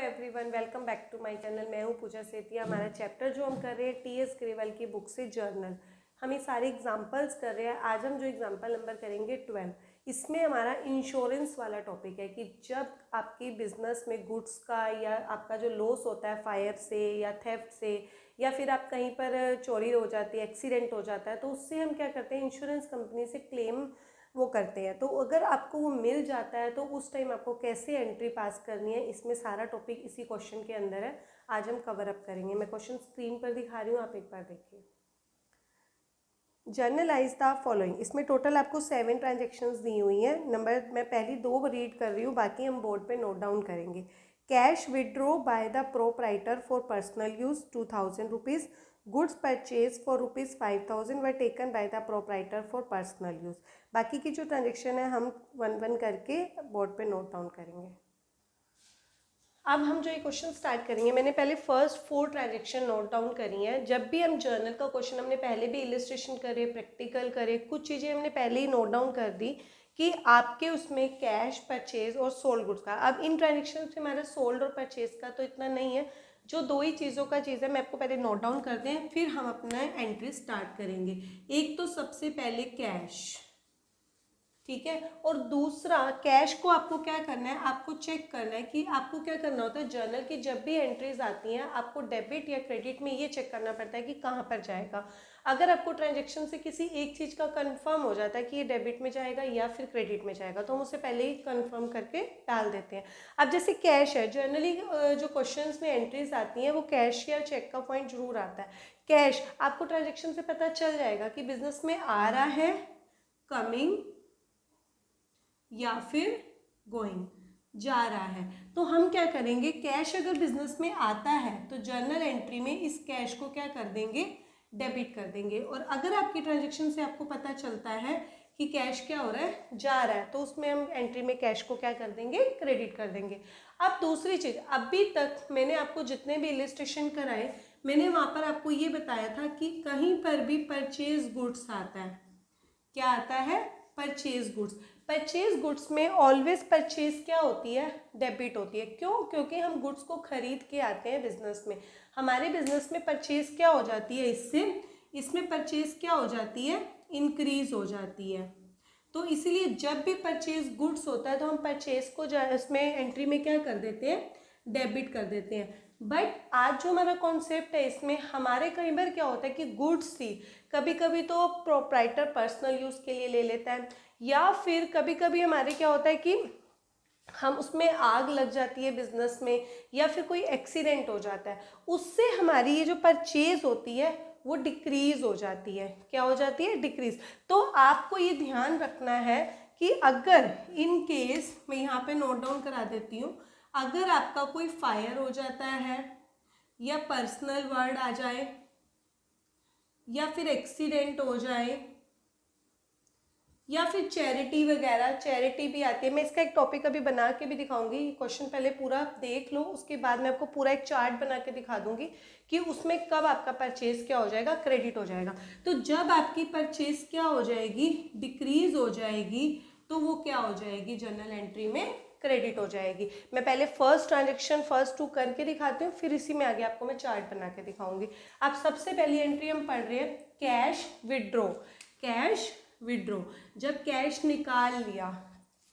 Everyone, welcome back to my channel. मैं हूं पूजा सेतिया। हमारा चैप्टर जो हम कर रहे हैं टीएस ग्रेवाल की बुक से जर्नल, हम ये सारे एग्जांपल्स कर रहे हैं। आज हम जो एग्जांपल नंबर करेंगे 12, इसमें हमारा इंश्योरेंस वाला टॉपिक है कि जब आपकी बिजनेस में गुड्स का या आपका जो लॉस होता है फायर से या थेफ्ट से, या फिर आप कहीं पर चोरी हो जाती है, एक्सीडेंट हो जाता है, तो उससे हम क्या करते हैं, इंश्योरेंस कंपनी से क्लेम वो करते हैं। तो अगर आपको वो मिल जाता है तो उस टाइम आपको कैसे एंट्री पास करनी है, इसमें सारा टॉपिक इसी क्वेश्चन के अंदर है। आज हम कवर अप करेंगे। मैं क्वेश्चन स्क्रीन पर दिखा रही हूँ, आप एक बार देखिए। जर्नलाइज द फॉलोइंग, इसमें टोटल आपको 7 ट्रांजेक्शन्स दी हुई हैं। नंबर मैं पहली 2 रीड कर रही हूँ, बाकी हम बोर्ड पे नोट डाउन करेंगे। Cash withdraw by the proprietor for personal use 2000 rupees, goods purchase for ₹5000 were taken by the proprietor for personal use. बाकी की जो ट्रांजेक्शन है हम 1-1 करके बोर्ड पे नोट डाउन करेंगे। अब हम जो ये क्वेश्चन स्टार्ट करेंगे, मैंने पहले फर्स्ट 4 ट्रांजेक्शन नोट डाउन करी हैं। जब भी हम जर्नल का क्वेश्चन, हमने पहले भी इलिस्ट्रेशन करे, प्रैक्टिकल करे, कुछ चीज़ें हमने पहले ही नोट डाउन कर दी कि आपके उसमें कैश, परचेज और सोल्ड गुड्स का। अब इन ट्रांजेक्शन से हमारा सोल्ड और परचेज का तो इतना नहीं है, जो 2 ही चीज़ों का चीज़ है मैं आपको पहले नोट डाउन करते हैं, फिर हम अपना एंट्री स्टार्ट करेंगे। एक तो सबसे पहले कैश, ठीक है, और दूसरा कैश को आपको क्या करना है, आपको चेक करना है कि आपको क्या करना होता है। जर्नल की जब भी एंट्रीज आती हैं आपको डेबिट या क्रेडिट में ये चेक करना पड़ता है कि कहाँ पर जाएगा। अगर आपको ट्रांजेक्शन से किसी एक चीज़ का कंफर्म हो जाता है कि ये डेबिट में जाएगा या फिर क्रेडिट में जाएगा, तो हम उसे पहले ही कंफर्म करके डाल देते हैं। अब जैसे कैश है, जनरली जो क्वेश्चंस में एंट्रीज आती हैं वो कैश या चेक का पॉइंट जरूर आता है। कैश आपको ट्रांजेक्शन से पता चल जाएगा कि बिजनेस में आ रहा है, कमिंग या फिर गोइंग, जा रहा है। तो हम क्या करेंगे, कैश अगर बिजनेस में आता है तो जर्नल एंट्री में इस कैश को क्या कर देंगे, डेबिट कर देंगे। और अगर आपकी ट्रांजेक्शन से आपको पता चलता है कि कैश क्या हो रहा है, जा रहा है, तो उसमें हम एंट्री में कैश को क्या कर देंगे, क्रेडिट कर देंगे। अब दूसरी चीज, अभी तक मैंने आपको जितने भी इलिस्ट्रेशन कराए, मैंने वहां पर आपको ये बताया था कि कहीं पर भी परचेज गुड्स आता है। क्या आता है, परचेज गुड्स। परचेज गुड्स में ऑलवेज परचेज क्या होती है, डेबिट होती है। क्यों? क्योंकि हम गुड्स को खरीद के आते हैं बिजनेस में। हमारे बिजनेस में परचेज क्या हो जाती है, इसमें परचेज क्या हो जाती है, इंक्रीज हो जाती है। तो इसीलिए जब भी परचेज गुड्स होता है तो हम परचेज को इसमें एंट्री में क्या कर देते हैं, डेबिट कर देते हैं। बट आज जो हमारा कॉन्सेप्ट है, इसमें हमारे कई बार क्या होता है कि गुड्स थी, कभी कभी तो प्रोप्राइटर पर्सनल यूज के लिए ले लेता है, या फिर कभी कभी हमारे क्या होता है कि हम उसमें आग लग जाती है बिजनेस में, या फिर कोई एक्सीडेंट हो जाता है, उससे हमारी ये जो परचेज होती है वो डिक्रीज हो जाती है। क्या हो जाती है, डिक्रीज। तो आपको ये ध्यान रखना है कि अगर इन केस, मैं यहाँ पे नोट डाउन करा देती हूँ, अगर आपका कोई फायर हो जाता है, या पर्सनल वर्ड आ जाए, या फिर एक्सीडेंट हो जाए, या फिर चैरिटी वगैरह, चैरिटी भी आती है। मैं इसका एक टॉपिक अभी बना के भी दिखाऊंगी। क्वेश्चन पहले पूरा देख लो, उसके बाद मैं आपको पूरा एक चार्ट बना के दिखा दूंगी कि उसमें कब आपका परचेज क्या हो जाएगा, क्रेडिट हो जाएगा। तो जब आपकी परचेज क्या हो जाएगी, डिक्रीज हो जाएगी, तो वो क्या हो जाएगी, जर्नल एंट्री में क्रेडिट हो जाएगी। मैं पहले फर्स्ट ट्रांजेक्शन फर्स्ट 2 करके दिखाती हूँ, फिर इसी में आगे आपको मैं चार्ट बना के दिखाऊंगी। अब सबसे पहली एंट्री हम पढ़ रहे हैं, कैश विड्रॉ। कैश विड्रॉ, जब कैश निकाल लिया,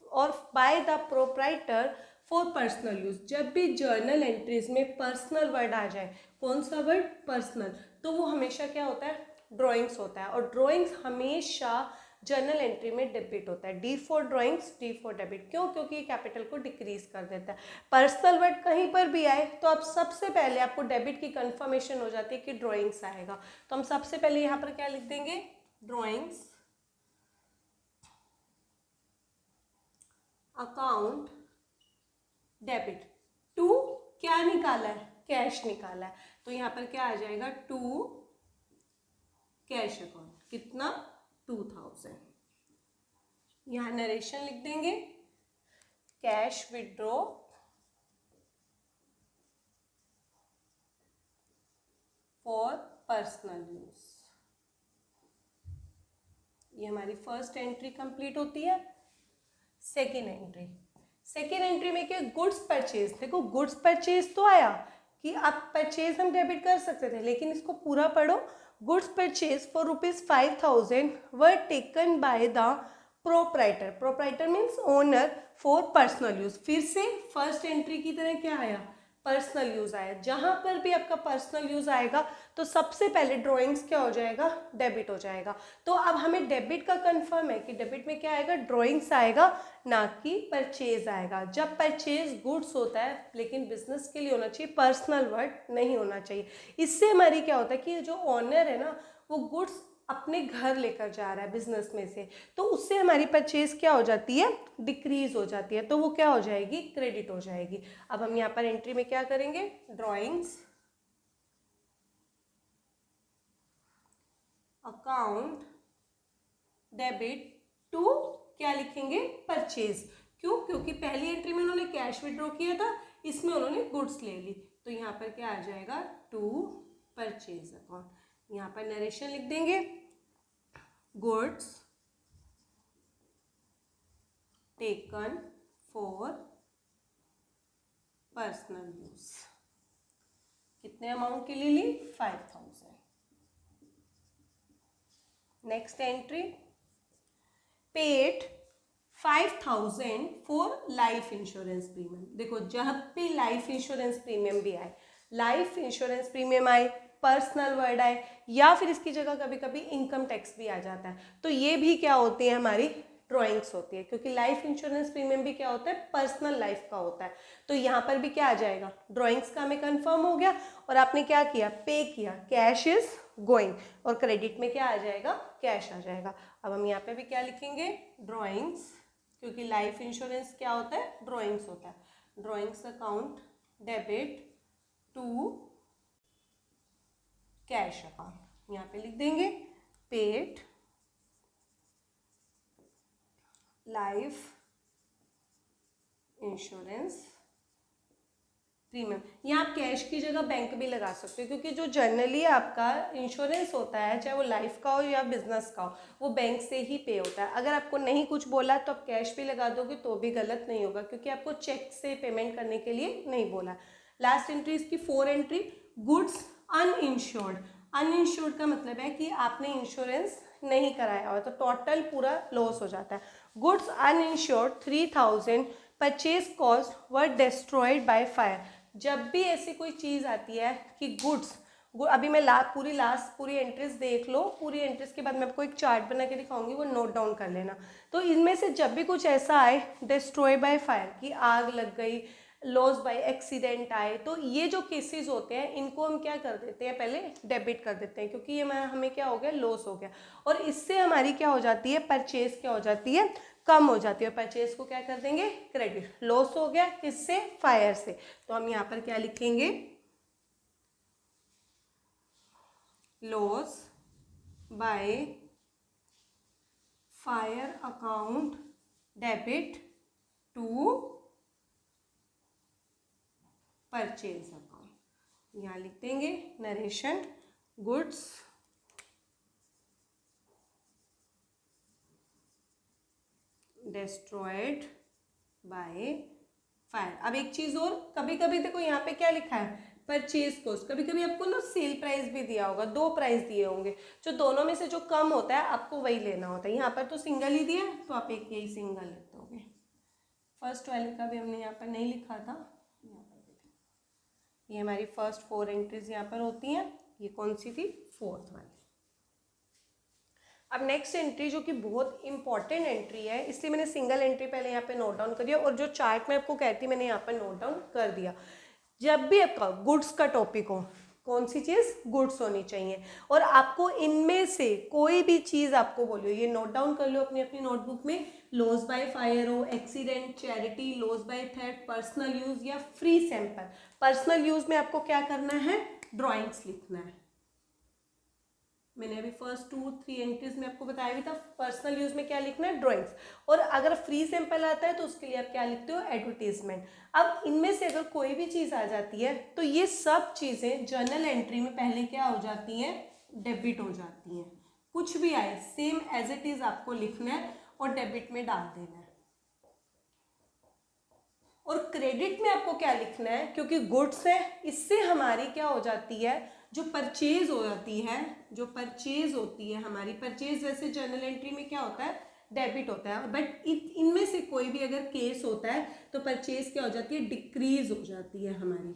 और by the proprietor for personal use. जब भी जर्नल एंट्रीज में पर्सनल वर्ड आ जाए, कौन सा वर्ड, पर्सनल, तो वो हमेशा क्या होता है, ड्रॉइंग्स होता है। और ड्रॉइंग्स हमेशा जर्नल एंट्री में डेबिट होता है। D for drawings, D for debit. क्यों? क्योंकि ये कैपिटल को डिक्रीज कर देता है। पर्सनल वर्ड कहीं पर भी आए तो अब सबसे पहले आपको डेबिट की कंफर्मेशन हो जाती है कि ड्रॉइंग्स आएगा। तो हम सबसे पहले यहाँ पर क्या लिख देंगे, ड्रॉइंग्स, अकाउंट डेबिट। टू क्या निकाला है, कैश निकाला है, तो यहां पर क्या आ जाएगा, टू कैश अकाउंट। कितना, 2000। यहां नरेशन लिख देंगे, cash withdraw for personal use. ये हमारी फर्स्ट एंट्री कंप्लीट होती है। सेकेंड सेकेंड एंट्री में क्या, गुड्स परचेज। देखो गुड्स परचेज तो आया कि आप परचेज हम डेबिट कर सकते थे, लेकिन इसको पूरा पढ़ो। Goods purchase for ₹5,000 were taken by the proprietor. Proprietor means owner for personal use. फिर से फर्स्ट एंट्री की तरह क्या आया, पर्सनल यूज आया। जहां पर भी आपका पर्सनल यूज आएगा तो सबसे पहले ड्राइंग्स क्या हो जाएगा, डेबिट हो जाएगा। तो अब हमें डेबिट का कंफर्म है कि डेबिट में क्या आएगा, ड्राइंग्स आएगा, ना कि परचेज आएगा। जब परचेज गुड्स होता है, लेकिन बिजनेस के लिए होना चाहिए, पर्सनल वर्ड नहीं होना चाहिए। इससे हमारी क्या होता है कि जो ऑनर है ना, वो गुड्स अपने घर लेकर जा रहा है बिजनेस में से, तो उससे हमारी परचेज क्या हो जाती है, डिक्रीज हो जाती है, तो वो क्या हो जाएगी, क्रेडिट हो जाएगी। अब हम यहाँ पर एंट्री में क्या करेंगे, ड्राइंग्स अकाउंट डेबिट टू क्या लिखेंगे, परचेज। क्यों, क्योंकि पहली एंट्री में उन्होंने कैश विड्रॉ किया था, इसमें उन्होंने गुड्स ले ली, तो यहाँ पर क्या आ जाएगा, टू परचेज अकाउंट। यहाँ पर नरेशन लिख देंगे, goods taken for personal use. कितने अमाउंट के लिए ली, 5,000। Next entry, paid 5,000 for life insurance premium. देखो जब भी लाइफ इंश्योरेंस प्रीमियम भी आए, लाइफ इंश्योरेंस प्रीमियम आए, पर्सनल वर्ड आए, या फिर इसकी जगह कभी कभी इनकम टैक्स भी आ जाता है, तो ये भी क्या होती है, हमारी ड्राइंग्स होती है। क्योंकि लाइफ इंश्योरेंस प्रीमियम भी क्या होता है, पर्सनल लाइफ का होता है, तो यहाँ पर भी क्या आ जाएगा, ड्राइंग्स का हमें कंफर्म हो गया। और आपने क्या किया, पे किया, कैश इज गोइंग, और क्रेडिट में क्या आ जाएगा, कैश आ जाएगा। अब हम यहाँ पे भी क्या लिखेंगे, ड्राइंग्स, क्योंकि लाइफ इंश्योरेंस क्या होता है, ड्राइंग्स होता है। Drawings account debit to cash account. यहाँ पे लिख देंगे पेड लाइफ इंश्योरेंस प्रीमियम। यहाँ आप कैश की जगह बैंक भी लगा सकते हो, क्योंकि जो जनरली आपका इंश्योरेंस होता है, चाहे वो लाइफ का हो या बिजनेस का हो, वो बैंक से ही पे होता है। अगर आपको नहीं कुछ बोला तो आप कैश भी लगा दोगे तो भी गलत नहीं होगा, क्योंकि आपको चेक से पेमेंट करने के लिए नहीं बोला। लास्ट एंट्री इसकी 4 एंट्री, गुड्स अनइंश्योर्ड। अनइंश्योर्ड का मतलब है कि आपने इंश्योरेंस नहीं कराया हुआ, तो टोटल पूरा लॉस हो जाता है। Goods uninsured 3,000 purchase cost were destroyed by fire. जब भी ऐसी कोई चीज़ आती है कि गुड्स, अभी मैं पूरी एंट्रीज देख लो, पूरी एंट्रीज के बाद मैं आपको एक चार्ट बना के दिखाऊंगी, वो नोट डाउन कर लेना। तो इनमें से जब भी कुछ ऐसा आए, डिस्ट्रॉय बाय फायर की आग लग गई, लॉस बाय एक्सीडेंट आए, तो ये जो केसेस होते हैं इनको हम क्या कर देते हैं, पहले डेबिट कर देते हैं, क्योंकि ये हमें क्या हो गया, लॉस हो गया। और इससे हमारी क्या हो जाती है, परचेज क्या हो जाती है, कम हो जाती है। परचेज को क्या कर देंगे, क्रेडिट। लॉस हो गया किससे, फायर से, तो हम यहाँ पर क्या लिखेंगे, loss by fire account debit to purchase account. यहाँ लिख देंगे narration, goods destroyed by fire. अब एक चीज और, कभी कभी देखो यहाँ पे क्या लिखा है, परचेज कॉस्ट। कभी कभी आपको ना सेल प्राइस भी दिया होगा, 2 प्राइस दिए होंगे, जो दोनों में से जो कम होता है आपको वही लेना होता है। यहाँ पर तो सिंगल ही दिया, तो आप एक यही सिंगल लेते होगे। फर्स्ट वाले का भी हमने यहाँ पर नहीं लिखा था, यहाँ पर ये हमारी फर्स्ट 4 एंट्रीज यहाँ पर होती हैं। ये कौन सी थी, 4th वाली। अब नेक्स्ट एंट्री जो कि बहुत इंपॉर्टेंट एंट्री है, इसलिए मैंने सिंगल एंट्री पहले यहाँ पे नोट डाउन करी, और जो चार्ट मैं आपको कहती मैंने यहाँ पर नोट डाउन कर दिया। जब भी आपका गुड्स का टॉपिक हो, कौन सी चीज़, गुड्स होनी चाहिए, और आपको इनमें से कोई भी चीज़ आपको बोलियो, ये नोट डाउन कर लो अपनी अपनी नोटबुक में, लॉस बाय फायर हो, accident, charity, loss by theft, personal use या फ्री सैंपल। पर्सनल यूज में आपको क्या करना है, ड्राइंग्स लिखना है। मैंने अभी फर्स्ट 2-3 एंट्रीज में आपको बताया भी था, पर्सनल यूज में क्या लिखना है, ड्राइंग्स। और अगर फ्री सैंपल आता है तो उसके लिए आप क्या लिखते हो, एडवर्टीजमेंट। अब इनमें से अगर कोई भी चीज़ आ जाती है तो ये सब चीज़ें जर्नल एंट्री में पहले क्या हो जाती हैं, डेबिट हो जाती हैं। कुछ भी आए सेम एज इट इज आपको लिखना है और डेबिट में डाल देना है। और क्रेडिट में आपको क्या लिखना है, क्योंकि गुड्स है, इससे हमारी क्या हो जाती है, जो परचेज हो जाती है, जो परचेज होती है हमारी, परचेज वैसे जर्नल एंट्री में क्या होता है, डेबिट होता है, बट इनमें से कोई भी अगर केस होता है तो परचेज क्या हो जाती है, डिक्रीज हो जाती है हमारी,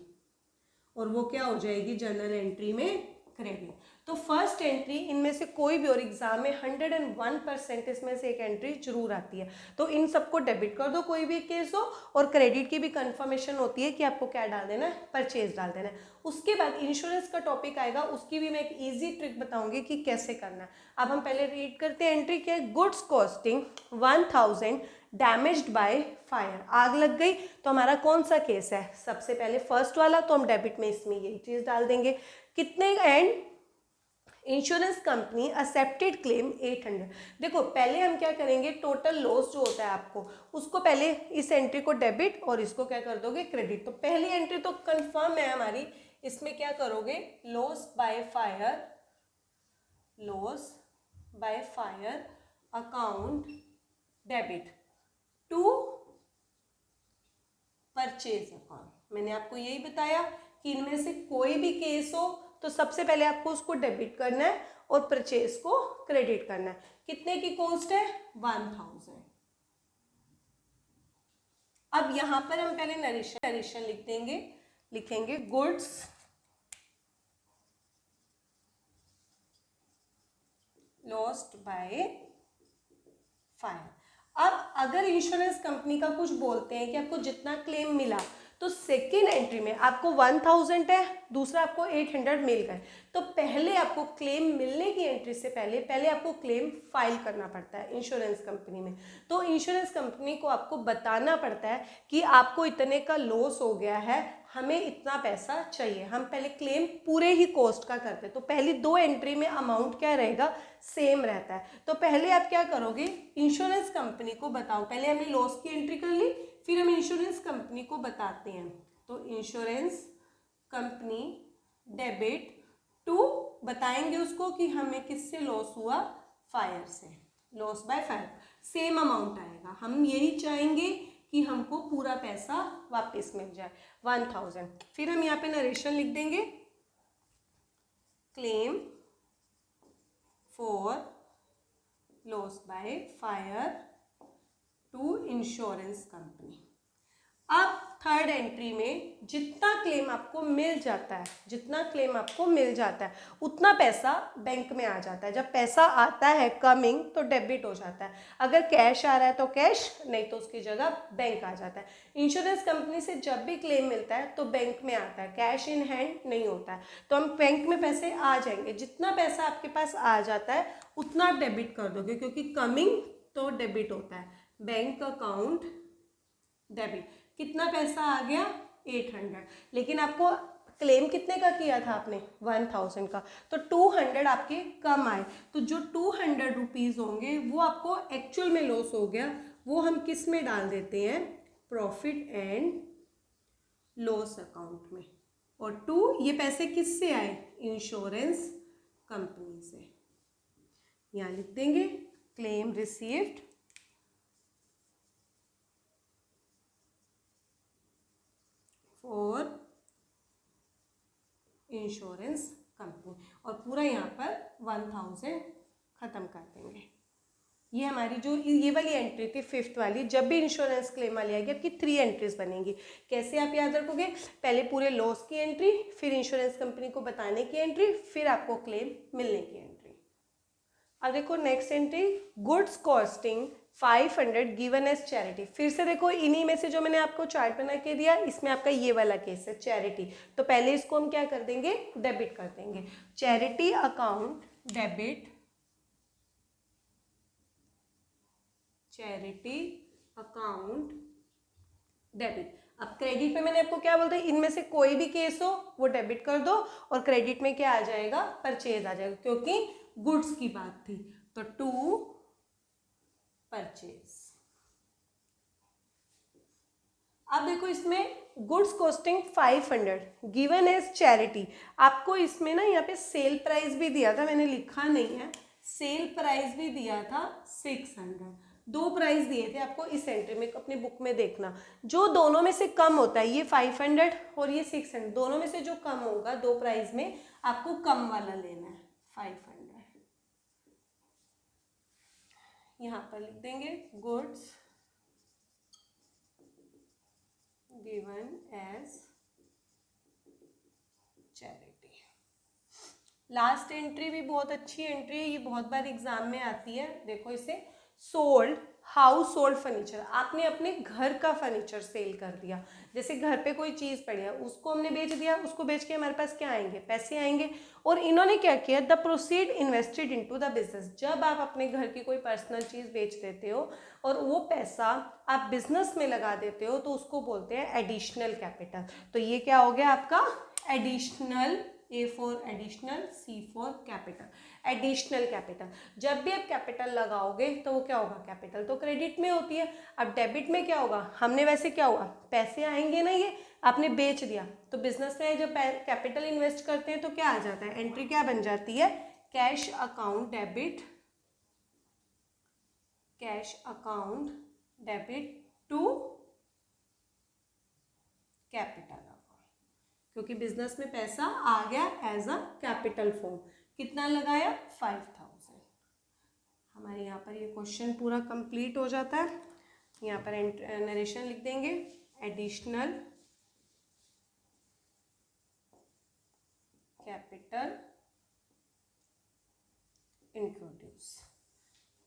और वो क्या हो जाएगी जर्नल एंट्री में क्रेडिट। तो फर्स्ट एंट्री इनमें से कोई भी, और एग्जाम में 101% इसमें से एक एंट्री जरूर आती है, तो इन सबको डेबिट कर दो कोई भी केस हो, और क्रेडिट की भी कंफर्मेशन होती है कि आपको क्या डाल देना है, परचेज डाल देना है। उसके बाद इंश्योरेंस का टॉपिक आएगा, उसकी भी मैं एक ईजी ट्रिक बताऊंगी कि कैसे करना है। अब हम पहले रीड करते हैं एंट्री क्या है, goods costing 1000 damaged by fire, आग लग गई, तो हमारा कौन सा केस है, सबसे पहले फर्स्ट वाला, तो हम डेबिट में इसमें यही चीज डाल देंगे, कितने, and insurance company accepted claim 800। देखो पहले हम क्या करेंगे, टोटल लॉस जो होता है आपको, उसको पहले इस एंट्री को डेबिट और इसको क्या कर दोगे क्रेडिट। तो पहली एंट्री तो कंफर्म है हमारी, इसमें क्या करोगे, loss by fire, loss by fire account debit to purchase account. मैंने आपको यही बताया कि इनमें से कोई भी केस हो तो सबसे पहले आपको उसको डेबिट करना है और परचेज को क्रेडिट करना है। कितने की कॉस्ट है, 1000। अब यहां पर हम पहले नरेशन लिख देंगे, लिखेंगे गुड्स लॉस्ट बाय फायर। अब अगर इंश्योरेंस कंपनी का कुछ बोलते हैं कि आपको जितना क्लेम मिला, तो सेकेंड एंट्री में आपको 1000 है, दूसरा आपको 800 मिल गए, तो पहले आपको क्लेम मिलने की एंट्री से पहले आपको क्लेम फाइल करना पड़ता है इंश्योरेंस कंपनी में। तो इंश्योरेंस कंपनी को आपको बताना पड़ता है कि आपको इतने का लॉस हो गया है, हमें इतना पैसा चाहिए। हम पहले क्लेम पूरे ही कॉस्ट का करते हैं, तो पहली 2 एंट्री में अमाउंट क्या रहेगा, सेम रहता है। तो पहले आप क्या करोगे, इंश्योरेंस कंपनी को बताओ, पहले हमने लॉस की एंट्री कर ली, फिर हम इंश्योरेंस कंपनी को बताते हैं। तो इंश्योरेंस कंपनी डेबिट टू, बताएंगे उसको कि हमें किससे लॉस हुआ, फायर से, loss by fire, same amount आएगा। हम यही चाहेंगे कि हमको पूरा पैसा वापस मिल जाए 1000। फिर हम यहाँ पे नरेशन लिख देंगे, claim for loss by fire to insurance company. अब थर्ड एंट्री में जितना क्लेम आपको मिल जाता है, जितना क्लेम आपको मिल जाता है उतना पैसा बैंक में आ जाता है। जब पैसा आता है कमिंग तो डेबिट हो जाता है, अगर कैश आ रहा है तो कैश, नहीं तो उसकी जगह बैंक आ जाता है। इंश्योरेंस कंपनी से जब भी क्लेम मिलता है तो बैंक में आता है, कैश इन हैंड नहीं होता है, तो हम बैंक में पैसे आ जाएंगे। जितना पैसा आपके पास आ जाता है उतना आप डेबिट कर दोगे, क्योंकि कमिंग तो डेबिट होता है, बैंक अकाउंट डेबिट। कितना पैसा आ गया, 800, लेकिन आपको क्लेम कितने का किया था आपने, 1000 का, तो 200 आपके कम आए, तो जो 200 रुपीज़ होंगे वो आपको एक्चुअल में लॉस हो गया, वो हम किस में डाल देते हैं, प्रॉफिट एंड लॉस अकाउंट में। और 2 ये पैसे किससे आए, इंश्योरेंस कंपनी से। यहाँ लिख देंगे claim received for insurance company, और पूरा यहाँ पर 1000 ख़त्म कर देंगे। ये हमारी जो ये वाली एंट्री थी फिफ्थ वाली, जब भी इंश्योरेंस क्लेम वाली आएगी आपकी 3 एंट्रीज बनेंगी। कैसे आप याद रखोगे, पहले पूरे लॉस की एंट्री, फिर इंश्योरेंस कंपनी को बताने की एंट्री, फिर आपको क्लेम मिलने की एंट्री। अब देखो next entry, goods costing 500 given as charity. फिर से देखो इन्हीं में से जो मैंने आपको चार्ट बना के दिया, इसमें आपका ये वाला केस है चैरिटी, तो पहले इसको हम क्या कर देंगे, डेबिट कर देंगे, charity account debit, charity account debit. अब क्रेडिट में मैंने आपको क्या बोलता है, इनमें से कोई भी केस हो वो डेबिट कर दो, और क्रेडिट में क्या आ जाएगा, परचेज आ जाएगा, क्योंकि गुड्स की बात थी, तो टू परचेज। अब देखो इसमें goods costing 500 given as charity, आपको इसमें ना यहाँ पे सेल प्राइस भी दिया था, मैंने लिखा नहीं है, सेल प्राइस भी दिया था 600, दो प्राइस दिए थे आपको इस एंट्री में, अपनी बुक में देखना, जो दोनों में से कम होता है, ये 500 और ये 600, दोनों में से जो कम होगा दो प्राइस में आपको कम वाला लेना है 500। यहाँ पर लिख देंगे goods given as charity. Last entry भी बहुत अच्छी एंट्री है, ये बहुत बार एग्जाम में आती है। देखो इसे, सोल्ड हाउस होल्ड फर्नीचर, आपने अपने घर का फर्नीचर सेल कर दिया। जैसे घर पे कोई चीज़ पड़ी है उसको हमने बेच दिया, उसको बेच के हमारे पास क्या आएंगे, पैसे आएंगे। और इन्होंने क्या किया, the proceed invested into the business. जब आप अपने घर की कोई पर्सनल चीज़ बेच देते हो और वो पैसा आप बिजनेस में लगा देते हो तो उसको बोलते हैं एडिशनल कैपिटल। तो ये क्या हो गया आपका additional, A for additional, C for capital, additional capital. जब भी आप कैपिटल लगाओगे तो वो क्या होगा, कैपिटल तो क्रेडिट में होती है। अब डेबिट में क्या होगा, हमने वैसे क्या होगा, पैसे आएंगे ना, ये आपने बेच दिया। तो बिजनेस में जब कैपिटल इन्वेस्ट करते हैं तो क्या आ जाता है, एंट्री क्या बन जाती है, cash account debit, cash account debit to capital, क्योंकि बिजनेस में पैसा आ गया एज अ कैपिटल फॉर्म। कितना लगाया, 5000। हमारे यहाँ पर ये क्वेश्चन पूरा कंप्लीट हो जाता है। यहाँ पर नरेशन लिख देंगे, एडिशनल कैपिटल इंट्रोड्यूस।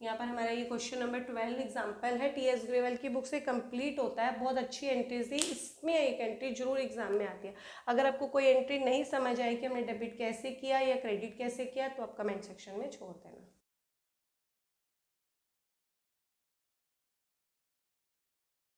यहाँ पर हमारा ये क्वेश्चन नंबर 12 एग्जाम्पल है, टीएस ग्रेवल की बुक से कंप्लीट होता है। बहुत अच्छी एंट्रीज थी, इसमें एक एंट्री जरूर एग्जाम में आती है। अगर आपको कोई एंट्री नहीं समझ आई कि हमने डेबिट कैसे किया या क्रेडिट कैसे किया तो आप कमेंट सेक्शन में छोड़ देना।